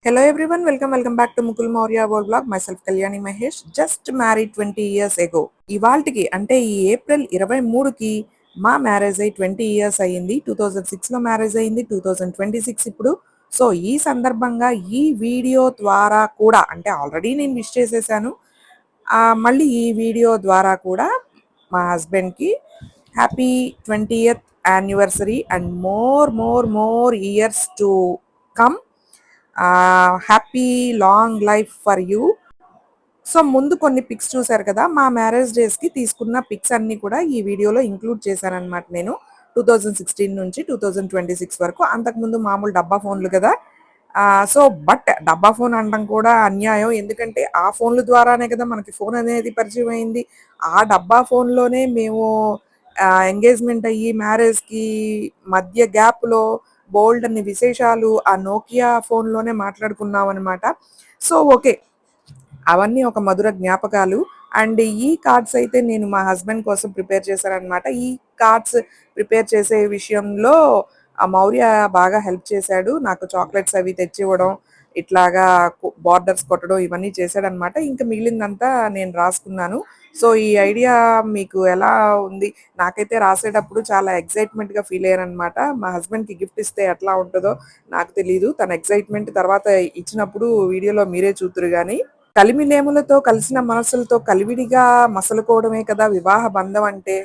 Hello everyone, welcome back to Mukul Maurya World Vlog. Myself Kalyani Mahesh, just married 20 years ago. ఇవాల్టికి అంటే ఈ April 23కి మా marriage అయ్యి 20 years అయ్యింది. 2006లో marriage అయ్యింది, 2026 ఇప్పుడు. సో ఈ సందర్భంగా ఈ వీడియో ద్వారా కూడా అంటే ఆల్రెడీ నేను విష్ చేసేసాను. మళ్ళీ ఈ వీడియో ద్వారా కూడా మా హస్బెండ్కి happy 20th anniversary and more years to come. Happy long life for you. So ముందు కొన్ని పిక్స్ చూసారు కదా, మా మ్యారేజ్ డేస్కి తీసుకున్న పిక్స్ అన్ని కూడా ఈ వీడియోలో ఇంక్లూడ్ చేశానమాట. నేను 2016 నుంచి 2026 వరకు. అంతకుముందు మామూలు డబ్బా ఫోన్లు కదా. సో బట్ డబ్బా ఫోన్ అనడం కూడా అన్యాయం, ఎందుకంటే ఆ ఫోన్ల ద్వారానే కదా మనకి ఫోన్ అనేది పరిచయం అయింది. ఆ డబ్బా ఫోన్లోనే మేము ఎంగేజ్మెంట్ అయ్యి మ్యారేజ్కి మధ్య గ్యాప్లో బోల్డ్ అన్ని విశేషాలు ఆ నోకియా ఫోన్లోనే మాట్లాడుకున్నాం అనమాట. సో ఓకే, అవన్నీ ఒక మధుర జ్ఞాపకాలు. అండ్ ఈ కార్డ్స్ అయితే నేను మా హస్బెండ్ కోసం ప్రిపేర్ చేశానమాట. ఈ కార్డ్స్ ప్రిపేర్ చేసే విషయంలో ఆ మౌర్య బాగా హెల్ప్ చేశాడు. నాకు చాక్లెట్స్ అవి తెచ్చివ్వడం, ఇట్లాగా బార్డర్స్ కొట్టడం ఇవన్నీ చేశాడనమాట. ఇంకా మిగిలిందంతా నేను రాసుకున్నాను. సో ఈ ఐడియా మీకు ఎలా ఉంది? నాకైతే రాసేటప్పుడు చాలా ఎక్సైట్మెంట్గా ఫీల్ అయ్యాను అనమాట. మా హస్బెండ్కి గిఫ్ట్ ఇస్తే ఎట్లా ఉంటుందో నాకు తెలియదు. తన ఎక్సైట్మెంట్ తర్వాత ఇచ్చినప్పుడు వీడియోలో మీరే చూతురు కానీ. కలిమిలేములతో కలిసిన మనసులతో కలివిడిగా మసలుకోవడమే కదా వివాహ బంధం అంటే.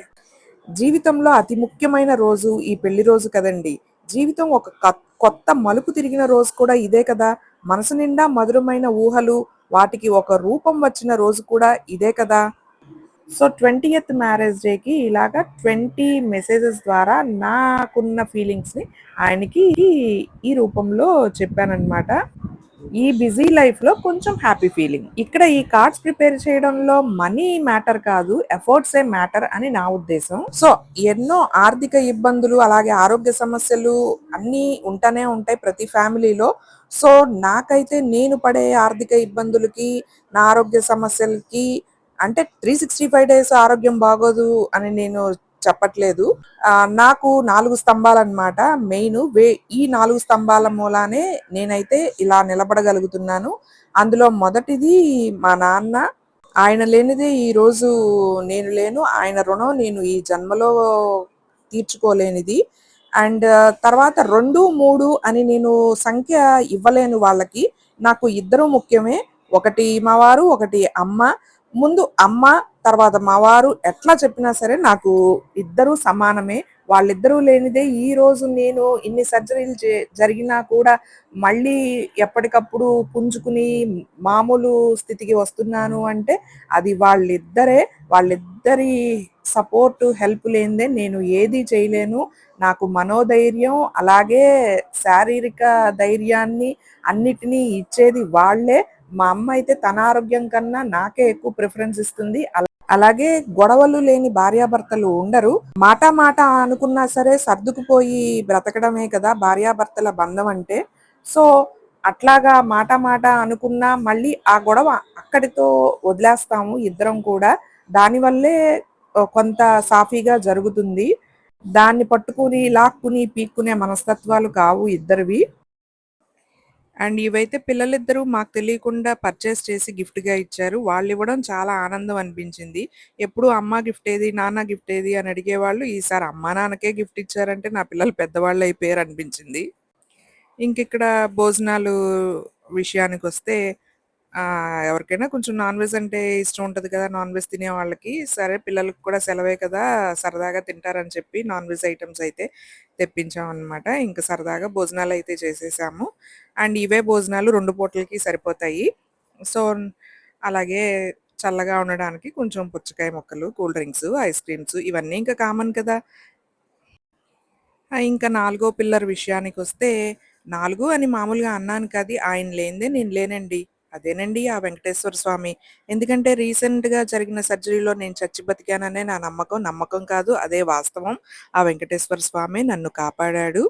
జీవితంలో అతి ముఖ్యమైన రోజు ఈ పెళ్లి రోజు కదండి. జీవితం ఒక కొత్త మలుపు తిరిగిన రోజు కూడా ఇదే కదా. మనసు నిండా మధురమైన ఊహలు, వాటికి ఒక రూపం వచ్చిన రోజు కూడా ఇదే కదా. సో 20th మ్యారేజ్ డేకి ఇలాగా 20 మెసేజెస్ ద్వారా నాకున్న ఫీలింగ్స్ని ఆయనకి ఈ రూపంలో చెప్పానన్నమాట. ఈ బిజీ లైఫ్లో కొంచెం హ్యాపీ ఫీలింగ్. ఇక్కడ ఈ కార్డ్స్ ప్రిపేర్ చేయడంలో మనీ మ్యాటర్ కాదు, ఎఫర్ట్సే మ్యాటర్ అని నా ఉద్దేశం. సో ఎన్నో ఆర్థిక ఇబ్బందులు అలాగే ఆరోగ్య సమస్యలు అన్నీ ఉంటానే ఉంటాయి ప్రతి ఫ్యామిలీలో. సో నాకైతే నేను పడే ఆర్థిక ఇబ్బందులకి, నా ఆరోగ్య సమస్యలకి అంటే 365 డేస్ ఆరోగ్యం బాగోదు అని నేను చెప్పట్లేదు. నాకు 4 స్తంభాలన్నమాట మెయిన్. ఈ 4 స్తంభాల మూలానే నేనైతే ఇలా నిలబడగలుగుతున్నాను. అందులో మొదటిది మా నాన్న. ఆయన లేనిదే ఈరోజు నేను లేను. ఆయన రుణం నేను ఈ జన్మలో తీర్చుకోలేనిది. అండ్ తర్వాత 2, 3 అని నేను సంఖ్య ఇవ్వలేను వాళ్ళకి. నాకు ఇద్దరు ముఖ్యమే. ఒకటి మా వారు, ఒకటి అమ్మ. ముందు అమ్మ, తర్వాత మా వారు. ఎట్లా చెప్పినా సరే నాకు ఇద్దరు సమానమే. వాళ్ళిద్దరూ లేనిదే ఈ రోజు నేను ఇన్ని సర్జరీలు జరిగినా కూడా మళ్ళీ ఎప్పటికప్పుడు పుంజుకుని మామూలు స్థితికి వస్తున్నాను అంటే అది వాళ్ళిద్దరి సపోర్ట్ హెల్ప్ లేనిదే నేను ఏది చేయలేను. నాకు మనోధైర్యం అలాగే శారీరక ధైర్యాన్ని అన్నిటినీ ఇచ్చేది వాళ్ళే. మా అమ్మ అయితే తన ఆరోగ్యం కన్నా నాకే ఎక్కువ ప్రిఫరెన్స్ ఇస్తుంది. అలాగే గొడవలు లేని భార్యాభర్తలు ఉండరు. మాట మాట అనుకున్నా సరే సర్దుకుపోయి బ్రతకడమే కదా భార్యాభర్తల బంధం అంటే. సో అట్లాగా మాట మాట అనుకున్నా మళ్ళీ ఆ గొడవ అక్కడితో వదిలేస్తాము ఇద్దరం కూడా. దానివల్లే కొంత సాఫీగా జరుగుతుంది. దాన్ని పట్టుకుని లాక్కుని పీక్కునే మనస్తత్వాలు కావు ఇద్దరివి. అండ్ ఇవైతే పిల్లలిద్దరూ మాకు తెలియకుండా పర్చేస్ చేసి గిఫ్ట్‌గా ఇచ్చారు. వాళ్ళివ్వడం చాలా ఆనందం అనిపించింది. ఎప్పుడూ అమ్మ గిఫ్ట్ ఏది, నాన్న గిఫ్ట్ ఏది అని అడిగేవాళ్ళు. ఈసారి అమ్మా, నాన్నకే గిఫ్ట్ ఇచ్చారంటే నా పిల్లలు పెద్దవాళ్ళయిపోయారనిపించింది. ఇంకిక్కడ భోజనాలు విషయానికొస్తే ఎవరికైనా కొంచెం నాన్ వెజ్ అంటే ఇష్టం ఉంటది కదా! నాన్ వెజ్ తినే వాళ్ళకి. సరే పిల్లలకి కూడా సెలవే కదా! సరదాగా తింటారని చెప్పి నాన్ వెజ్ ఐటెమ్స్ అయితే తెప్పించామనమాట. ఇంక సరదాగా భోజనాలయితే చేసేసాము. అండ్ ఇవే భోజనాలు 2 పూటలకి సరిపోతాయి. సో, అలాగే చల్లగా ఉండడానికి కొంచెం పుచ్చకాయ ముక్కలు, కూల్ డ్రింక్స్, ఐస్ క్రీమ్స్ ఇవన్నీ ఇంకా కామన్ కదా! ఇంకా నాలుగో పిల్లర్ విషయానికొస్తే, 4 అని మామూలుగా అన్నాను కానీ ఆయన లేనిదే నేను లేనండి. అదేనండి ఆ వెంకటేశ్వర స్వామి. ఎందుకంటే రీసెంట్‌గా జరిగిన సర్జరీలో నేను చచ్చి బతికాననే నా నమ్మకం. నమ్మకం కాదు, అదే వాస్తవం. ఆ వెంకటేశ్వర స్వామే నన్ను కాపాడాడు.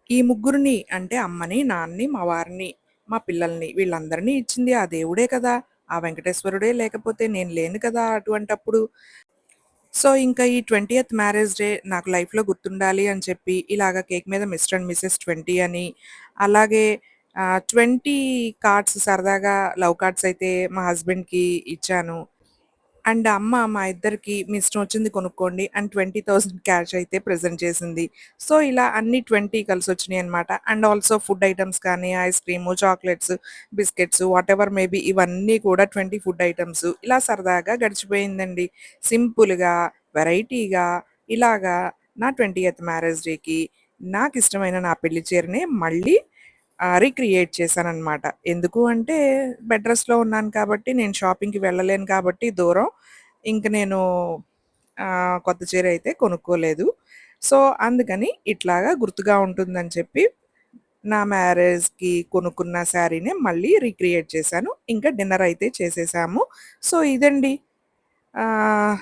ఈ ముగ్గురిని అంటే అమ్మని, నాన్నని, మా వారిని, మా పిల్లల్ని వీళ్ళందరినీ ఇచ్చింది ఆ దేవుడే కదా! ఆ వెంకటేశ్వరుడే లేకపోతే నేను లేను కదా అటువంటప్పుడు. సో, ఇంకా ఈ 20థ్ మ్యారేజ్ డే నాకు లైఫ్‌లో గుర్తుండాలి అని చెప్పి, ఇలాగ కేక్ మీద మిస్టర్ అండ్ మిసెస్ 20 అని, అలాగే 20 కార్డ్స్ సరదాగా లవ్ కార్డ్స్ అయితే మా హస్బెండ్‌కి ఇచ్చాను. అండ్ అమ్మ మా ఇద్దరికి మీ ఇష్టం వచ్చింది కొనుక్కోండి అండ్ 20,000 క్యాష్ అయితే ప్రెజెంట్ చేసింది. సో, ఇలా అన్ని 20 కలిసొచ్చినాయన్నమాట. అండ్ ఆల్సో ఫుడ్ ఐటెమ్స్ కానీ, ice cream, chocolates, biscuits whatever maybe ఇవన్నీ కూడా 20 ఫుడ్ ఐటెమ్స్ ఇలా సరదాగా గడిచిపోయిందండి. సింపుల్‌గా, వెరైటీగా ఇలాగా నా 20థ్ మ్యారేజ్ డేకి నాకిష్టమైన నా పెళ్లి చీరని మళ్ళీ రీక్రియేట్ చేశాననమాట. ఎందుకు అంటే బెడ్ రెస్ట్‌లో ఉన్నాను కాబట్టి, నేను షాపింగ్‌కి వెళ్ళలేను కాబట్టి దూరం. ఇంక నేను కొత్త చీర అయితే కొనుక్కోలేదు. సో, అందుకని ఇట్లాగా గుర్తుగా ఉంటుందని చెప్పి నా మ్యారేజ్‌కి కొనుక్కున్న శారీనే మళ్ళీ రీక్రియేట్ చేశాను. ఇంకా డిన్నర్ అయితే చేసేసాము. సో, ఇదండి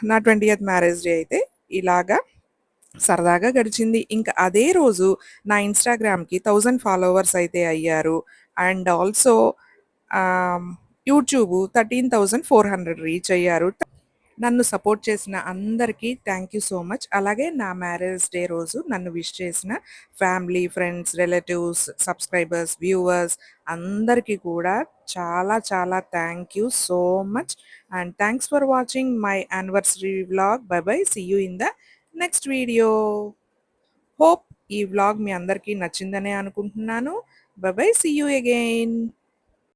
నా 20థ్ మ్యారేజ్ డే అయితే ఇలాగా సరదాగా గడిచింది. ఇంక అదే రోజు నా ఇన్‌స్టాగ్రామ్‌కి 1000 ఫాలోవర్స్ అయితే అయ్యారు. అండ్ ఆల్సో ఆహ్, యూట్యూబు 13,400 రీచ్ అయ్యారు. నన్ను సపోర్ట్ చేసిన అందరికీ థ్యాంక్ యూ సో మచ్. అలాగే నా మ్యారేజ్ డే రోజు నన్ను విష్ చేసిన family, friends, relatives, subscribers, viewers అందరికీ కూడా చాలా చాలా thank you so much. And thanks for watching my anniversary vlog. Bye bye. See you in the next video. Hope ఈ వ్లాగ్ మీ అందరికీ నచ్చిందనే అనుకుంటున్నాను. Bye bye. See you again.